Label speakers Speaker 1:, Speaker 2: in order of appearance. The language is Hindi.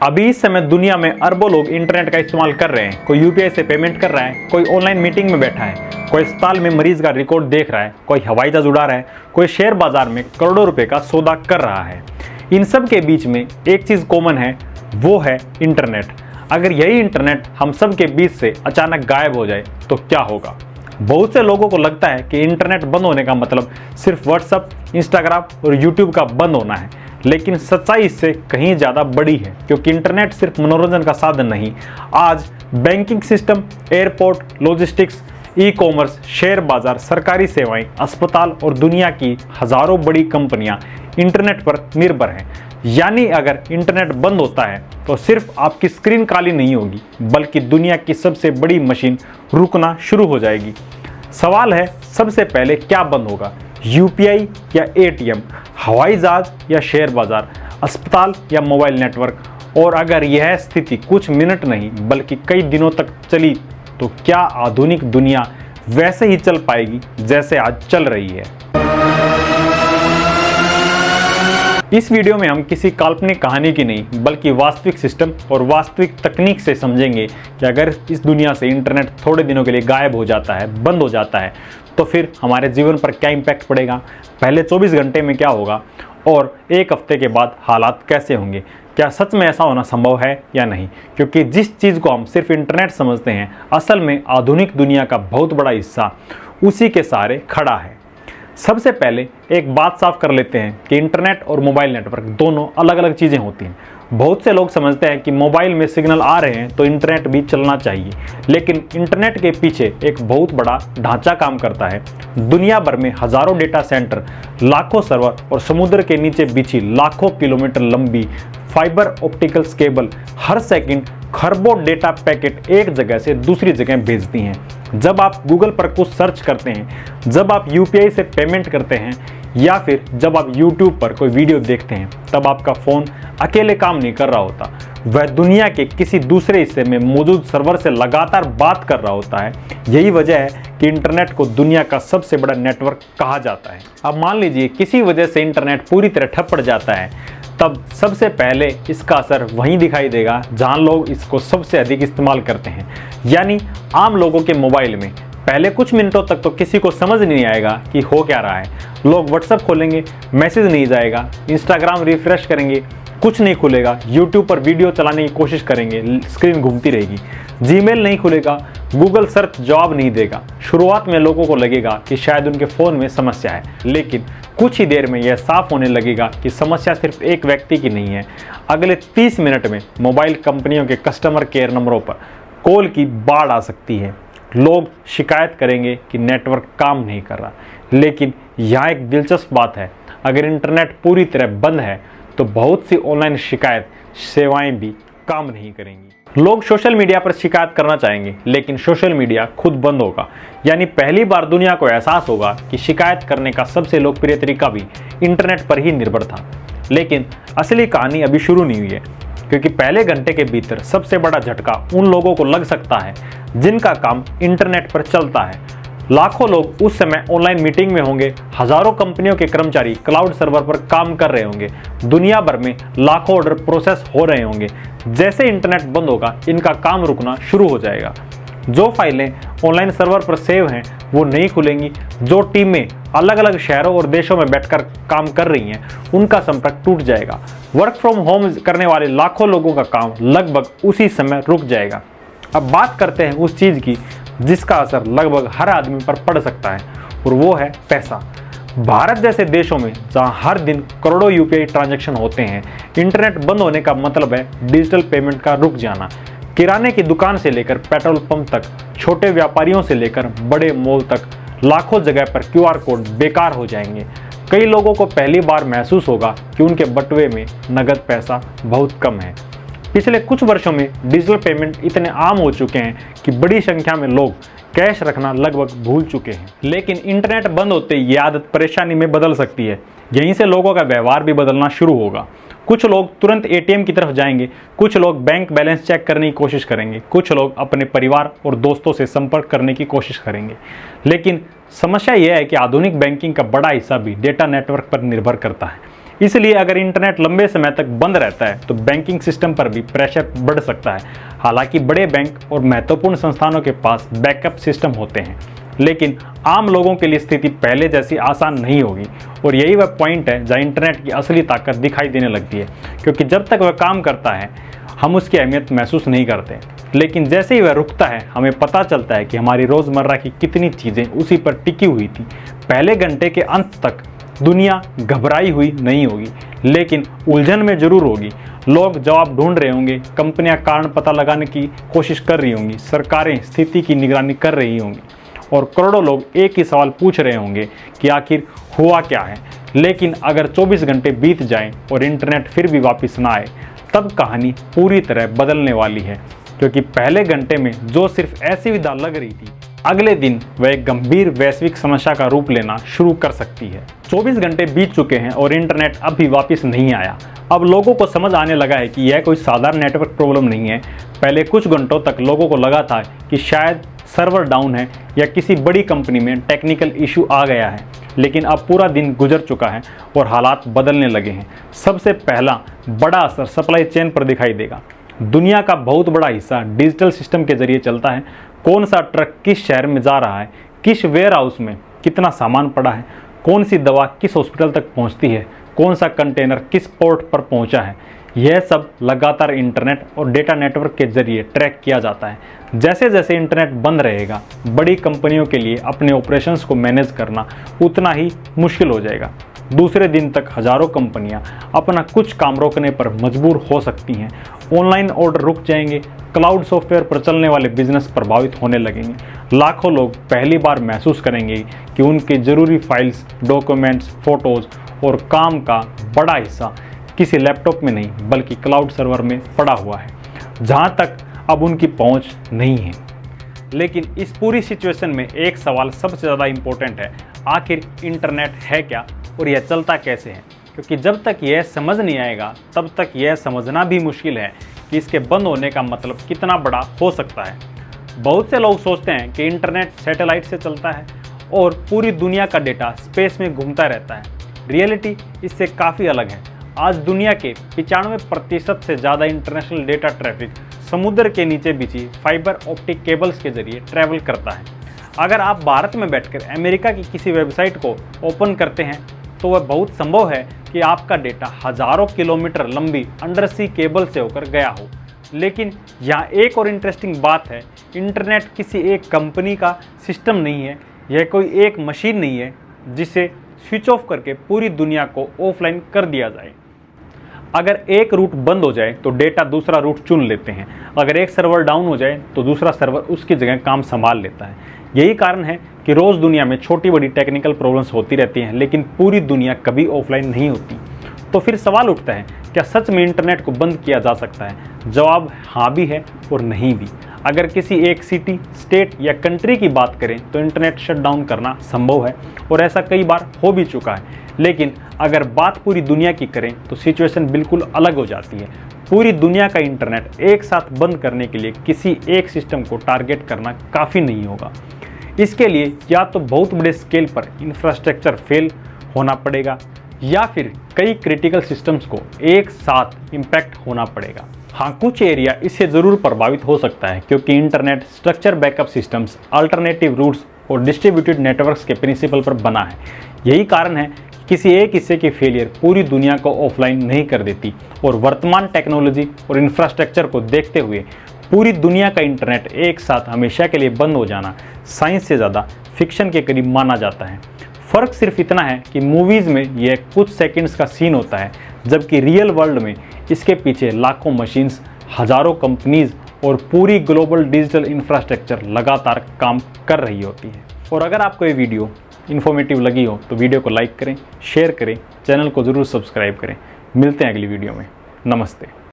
Speaker 1: अभी इस समय दुनिया में अरबों लोग इंटरनेट का इस्तेमाल कर रहे हैं। कोई यूपीआई से पेमेंट कर रहा है, कोई ऑनलाइन मीटिंग में बैठा है, कोई अस्पताल में मरीज का रिकॉर्ड देख रहा है, कोई हवाई जहाज उड़ा रहा है, कोई शेयर बाजार में करोड़ों रुपए का सौदा कर रहा है। इन सब के बीच में एक चीज कॉमन है, वो है इंटरनेट। अगर यही इंटरनेट हम सब के बीच से अचानक गायब हो जाए तो क्या होगा? बहुत से लोगों को लगता है कि इंटरनेट बंद होने का मतलब सिर्फ व्हाट्सएप, इंस्टाग्राम और यूट्यूब का बंद होना है, लेकिन सच्चाई इससे कहीं ज़्यादा बड़ी है। क्योंकि इंटरनेट सिर्फ मनोरंजन का साधन नहीं, आज banking system, airport, logistics, e commerce, share बाजार, सरकारी सेवाएं, अस्पताल और दुनिया की हजारों बड़ी कंपनियां इंटरनेट पर निर्भर हैं। यानी अगर इंटरनेट बंद होता है तो सिर्फ आपकी स्क्रीन काली नहीं होगी, बल्कि दुनिया की सबसे बड़ी मशीन रुकना शुरू हो जाएगी। सवाल है, सबसे पहले क्या बंद होगा? यूपीआई या एटीएम, हवाई जहाज या शेयर बाजार, अस्पताल या मोबाइल नेटवर्क? और अगर यह स्थिति कुछ मिनट नहीं बल्कि कई दिनों तक चली तो क्या आधुनिक दुनिया वैसे ही चल पाएगी जैसे आज चल रही है? इस वीडियो में हम किसी काल्पनिक कहानी की नहीं बल्कि वास्तविक सिस्टम और वास्तविक तकनीक से समझेंगे कि अगर इस दुनिया से इंटरनेट थोड़े दिनों के लिए गायब हो जाता है, बंद हो जाता है, तो फिर हमारे जीवन पर क्या इम्पैक्ट पड़ेगा, पहले 24 घंटे में क्या होगा और एक हफ्ते के बाद हालात कैसे होंगे। क्या सच में ऐसा होना संभव है या नहीं? क्योंकि जिस चीज़ को हम सिर्फ इंटरनेट समझते हैं, असल में आधुनिक दुनिया का बहुत बड़ा हिस्सा उसी के सहारे खड़ा है। सबसे पहले एक बात साफ कर लेते हैं कि इंटरनेट और मोबाइल नेटवर्क दोनों अलग अलग चीज़ें होती हैं। बहुत से लोग समझते हैं कि मोबाइल में सिग्नल आ रहे हैं तो इंटरनेट भी चलना चाहिए, लेकिन इंटरनेट के पीछे एक बहुत बड़ा ढांचा काम करता है। दुनिया भर में हजारों डेटा सेंटर, लाखों सर्वर और समुद्र के नीचे बिछी लाखों किलोमीटर लंबी फाइबर ऑप्टिकल्स केबल हर सेकंड खरबों डेटा पैकेट एक जगह से दूसरी जगह भेजती हैं। जब आप गूगल पर कुछ सर्च करते हैं, जब आप यूपीआई से पेमेंट करते हैं या फिर जब आप यूट्यूब पर कोई वीडियो देखते हैं, तब आपका फ़ोन अकेले काम नहीं कर रहा होता, वह दुनिया के किसी दूसरे हिस्से में मौजूद सर्वर से लगातार बात कर रहा होता है। यही वजह है कि इंटरनेट को दुनिया का सबसे बड़ा नेटवर्क कहा जाता है। अब मान लीजिए किसी वजह से इंटरनेट पूरी तरह ठप पड़ जाता है, तब सबसे पहले इसका असर वहीं दिखाई देगा जहां लोग इसको सबसे अधिक इस्तेमाल करते हैं, यानी आम लोगों के मोबाइल में। पहले कुछ मिनटों तक तो किसी को समझ नहीं आएगा कि हो क्या रहा है। लोग व्हाट्सएप खोलेंगे, मैसेज नहीं जाएगा, इंस्टाग्राम रिफ्रेश करेंगे, कुछ नहीं खुलेगा, यूट्यूब पर वीडियो चलाने की कोशिश करेंगे, स्क्रीन घूमती रहेगी, जीमेल नहीं खुलेगा, गूगल सर्च जवाब नहीं देगा। शुरुआत में लोगों को लगेगा कि शायद उनके फ़ोन में समस्या है, लेकिन कुछ ही देर में यह साफ होने लगेगा कि समस्या सिर्फ एक व्यक्ति की नहीं है। अगले 30 मिनट में मोबाइल कंपनियों के कस्टमर केयर नंबरों पर कॉल की बाढ़ आ सकती है। लोग शिकायत करेंगे कि नेटवर्क काम नहीं कर रहा। लेकिन यहाँ एक दिलचस्प बात है, अगर इंटरनेट पूरी तरह बंद है तो बहुत सी ऑनलाइन शिकायत सेवाएं भी काम नहीं करेंगी। लोग सोशल मीडिया पर शिकायत करना चाहेंगे, लेकिन सोशल मीडिया खुद बंद होगा। यानी पहली बार दुनिया को एहसास होगा कि शिकायत करने का सबसे लोकप्रिय तरीका भी इंटरनेट पर ही निर्भर था। लेकिन असली कहानी अभी शुरू नहीं हुई है, क्योंकि पहले घंटे के भीतर सबसे बड़ा झटका उन लोगों को लग सकता है जिनका काम इंटरनेट पर चलता है। लाखों लोग उस समय ऑनलाइन मीटिंग में होंगे, हजारों कंपनियों के कर्मचारी क्लाउड सर्वर पर काम कर रहे होंगे, दुनिया भर में लाखों ऑर्डर प्रोसेस हो रहे होंगे। जैसे इंटरनेट बंद होगा, इनका काम रुकना शुरू हो जाएगा। जो फाइलें ऑनलाइन सर्वर पर सेव हैं वो नहीं खुलेंगी, जो टीमें अलग अलग शहरों और देशों में बैठकर काम कर रही हैं उनका संपर्क टूट जाएगा। वर्क फ्रॉम होम करने वाले लाखों लोगों का काम लगभग उसी समय रुक जाएगा। अब बात करते हैं उस चीज़ की जिसका असर लगभग हर आदमी पर पड़ सकता है, और वो है पैसा। भारत जैसे देशों में जहां हर दिन करोड़ों यूपीआई ट्रांजैक्शन होते हैं, इंटरनेट बंद होने का मतलब है डिजिटल पेमेंट का रुक जाना। किराने की दुकान से लेकर पेट्रोल पंप तक, छोटे व्यापारियों से लेकर बड़े मॉल तक, लाखों जगह पर क्यूआर कोड बेकार हो जाएंगे। कई लोगों को पहली बार महसूस होगा कि उनके बटुए में नगद पैसा बहुत कम है। पिछले कुछ वर्षों में डिजिटल पेमेंट इतने आम हो चुके हैं कि बड़ी संख्या में लोग कैश रखना लगभग भूल चुके हैं। लेकिन इंटरनेट बंद होते ही ये आदत परेशानी में बदल सकती है। यहीं से लोगों का व्यवहार भी बदलना शुरू होगा। कुछ लोग तुरंत एटीएम की तरफ जाएंगे, कुछ लोग बैंक बैलेंस चेक करने की कोशिश करेंगे, कुछ लोग अपने परिवार और दोस्तों से संपर्क करने की कोशिश करेंगे। लेकिन समस्या यह है कि आधुनिक बैंकिंग का बड़ा हिस्सा भी डेटा नेटवर्क पर निर्भर करता है। इसलिए अगर इंटरनेट लंबे समय तक बंद रहता है तो बैंकिंग सिस्टम पर भी प्रेशर बढ़ सकता है। हालांकि बड़े बैंक और महत्वपूर्ण संस्थानों के पास बैकअप सिस्टम होते हैं, लेकिन आम लोगों के लिए स्थिति पहले जैसी आसान नहीं होगी। और यही वह पॉइंट है जहां इंटरनेट की असली ताकत दिखाई देने लगती है, क्योंकि जब तक वह काम करता है हम उसकी अहमियत महसूस नहीं करते, लेकिन जैसे ही वह रुकता है हमें पता चलता है कि हमारी रोज़मर्रा की कितनी चीज़ें उसी पर टिकी हुई थी। पहले घंटे के अंत तक दुनिया घबराई हुई नहीं होगी, लेकिन उलझन में जरूर होगी। लोग जवाब ढूंढ रहे होंगे, कंपनियां कारण पता लगाने की कोशिश कर रही होंगी, सरकारें स्थिति की निगरानी कर रही होंगी और करोड़ों लोग एक ही सवाल पूछ रहे होंगे कि आखिर हुआ क्या है। लेकिन अगर 24 घंटे बीत जाएं और इंटरनेट फिर भी वापस ना आए, तब कहानी पूरी तरह बदलने वाली है, क्योंकि पहले घंटे में जो सिर्फ असुविधा लग रही थी, अगले दिन वह एक गंभीर वैश्विक समस्या का रूप लेना शुरू कर सकती है। 24 घंटे बीत चुके हैं और इंटरनेट अब भी वापस नहीं आया। अब लोगों को समझ आने लगा है कि यह कोई साधारण नेटवर्क प्रॉब्लम नहीं है। पहले कुछ घंटों तक लोगों को लगा था कि शायद सर्वर डाउन है या किसी बड़ी कंपनी में टेक्निकल इशू आ गया है, लेकिन अब पूरा दिन गुजर चुका है और हालात बदलने लगे हैं। सबसे पहला बड़ा असर सप्लाई चेन पर दिखाई देगा। दुनिया का बहुत बड़ा हिस्सा डिजिटल सिस्टम के जरिए चलता है। कौन सा ट्रक किस शहर में जा रहा है, किस वेयर हाउस में कितना सामान पड़ा है, कौन सी दवा किस हॉस्पिटल तक पहुंचती है, कौन सा कंटेनर किस पोर्ट पर पहुंचा है, यह सब लगातार इंटरनेट और डेटा नेटवर्क के जरिए ट्रैक किया जाता है। जैसे जैसे इंटरनेट बंद रहेगा, बड़ी कंपनियों के लिए अपने ऑपरेशंस को मैनेज करना उतना ही मुश्किल हो जाएगा। दूसरे दिन तक हजारों कंपनियां अपना कुछ काम रोकने पर मजबूर हो सकती हैं। ऑनलाइन ऑर्डर रुक जाएंगे, क्लाउड सॉफ्टवेयर पर चलने वाले बिजनेस प्रभावित होने लगेंगे। लाखों लोग पहली बार महसूस करेंगे कि उनके जरूरी फाइल्स, डॉक्यूमेंट्स, फोटोज़ और काम का बड़ा हिस्सा किसी लैपटॉप में नहीं बल्कि क्लाउड सर्वर में पड़ा हुआ है, जहां तक अब उनकी पहुंच नहीं है। लेकिन इस पूरी सिचुएशन में एक सवाल सबसे ज़्यादा इम्पोर्टेंट है, आखिर इंटरनेट है क्या और यह चलता कैसे है? क्योंकि जब तक यह समझ नहीं आएगा तब तक यह समझना भी मुश्किल है कि इसके बंद होने का मतलब कितना बड़ा हो सकता है। बहुत से लोग सोचते हैं कि इंटरनेट सैटेलाइट से चलता है और पूरी दुनिया का डेटा स्पेस में घूमता रहता है। रियलिटी इससे काफ़ी अलग है। आज दुनिया के 95% से ज़्यादा इंटरनेशनल डेटा ट्रैफिक समुद्र के नीचे बिछी फाइबर ऑप्टिक केबल्स के जरिए ट्रैवल करता है। अगर आप भारत में बैठकर अमेरिका की किसी वेबसाइट को ओपन करते हैं तो वह बहुत संभव है कि आपका डेटा हज़ारों किलोमीटर लंबी अंडरसी केबल से होकर गया हो। लेकिन यहाँ एक और इंटरेस्टिंग बात है, इंटरनेट किसी एक कंपनी का सिस्टम नहीं है। यह कोई एक मशीन नहीं है जिसे स्विच ऑफ करके पूरी दुनिया को ऑफलाइन कर दिया जाए। अगर एक रूट बंद हो जाए तो डेटा दूसरा रूट चुन लेते हैं। अगर एक सर्वर डाउन हो जाए तो दूसरा सर्वर उसकी जगह काम संभाल लेता है। यही कारण है कि रोज़ दुनिया में छोटी बड़ी टेक्निकल प्रॉब्लम्स होती रहती हैं, लेकिन पूरी दुनिया कभी ऑफलाइन नहीं होती। तो फिर सवाल उठता है, क्या सच में इंटरनेट को बंद किया जा सकता है? जवाब हाँ भी है और नहीं भी। अगर किसी एक सिटी, स्टेट या कंट्री की बात करें तो इंटरनेट शट डाउन करना संभव है और ऐसा कई बार हो भी चुका है। लेकिन अगर बात पूरी दुनिया की करें तो सिचुएशन बिल्कुल अलग हो जाती है। पूरी दुनिया का इंटरनेट एक साथ बंद करने के लिए किसी एक सिस्टम को टारगेट करना काफ़ी नहीं होगा। इसके लिए या तो बहुत बड़े स्केल पर इंफ्रास्ट्रक्चर फेल होना पड़ेगा या फिर कई क्रिटिकल सिस्टम्स को एक साथ इम्पैक्ट होना पड़ेगा। हाँ, कुछ एरिया इससे ज़रूर प्रभावित हो सकता है, क्योंकि internet structure backup systems, alternative routes और डिस्ट्रीब्यूटेड नेटवर्क्स के प्रिंसिपल पर बना है। यही कारण है कि किसी एक हिस्से की फेलियर पूरी दुनिया को ऑफलाइन नहीं कर देती। और वर्तमान टेक्नोलॉजी और इंफ्रास्ट्रक्चर को देखते हुए पूरी दुनिया का इंटरनेट एक साथ हमेशा के लिए बंद हो जाना साइंस से ज़्यादा फिक्शन के करीब माना जाता है। फ़र्क सिर्फ इतना है कि मूवीज़ में यह कुछ सेकंड्स का सीन होता है, जबकि रियल वर्ल्ड में इसके पीछे लाखों मशीन्स, हज़ारों कंपनीज़ और पूरी ग्लोबल डिजिटल इंफ्रास्ट्रक्चर लगातार काम कर रही होती है। और अगर आपको ये वीडियो इन्फॉर्मेटिव लगी हो तो वीडियो को लाइक करें, शेयर करें, चैनल को ज़रूर सब्सक्राइब करें। मिलते हैं अगली वीडियो में। नमस्ते।